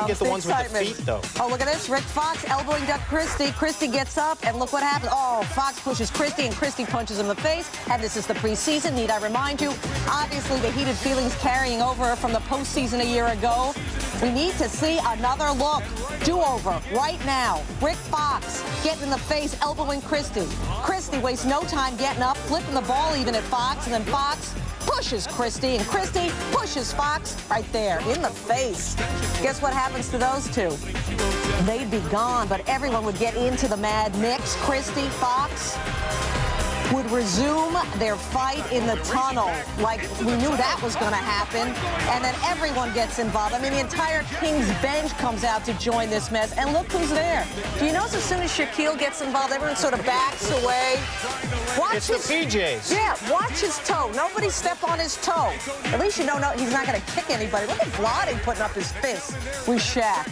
You get the ones with the feet, though. Oh, look at this. Rick Fox elbowing Duck Christie. Christie gets up, and look what happens. Oh, Fox pushes Christie, and Christie punches him in the face. And this is the preseason. Need I remind you? Obviously, the heated feelings carrying over from the postseason a year ago. We need to see another look. Do-over right now. Rick Fox getting in the face, elbowing Christie. Christie wastes no time getting up, flipping the ball even at Fox, and then Fox pushes Christie, and Christie pushes Fox right there in the face. Guess what happens to those two? They'd be gone, but everyone would get into the mad mix. Christie, Fox would resume their fight in the tunnel like we knew that was going to happen, and then everyone gets involved. I mean, the entire Kings bench comes out to join this mess, and look who's there. Do you notice as soon as Shaquille gets involved, everyone sort of backs away? It's the PJs. Yeah, watch his toe. Nobody step on his toe. At least you know he's not going to kick anybody. Look at Vlade putting up his fist with Shaq.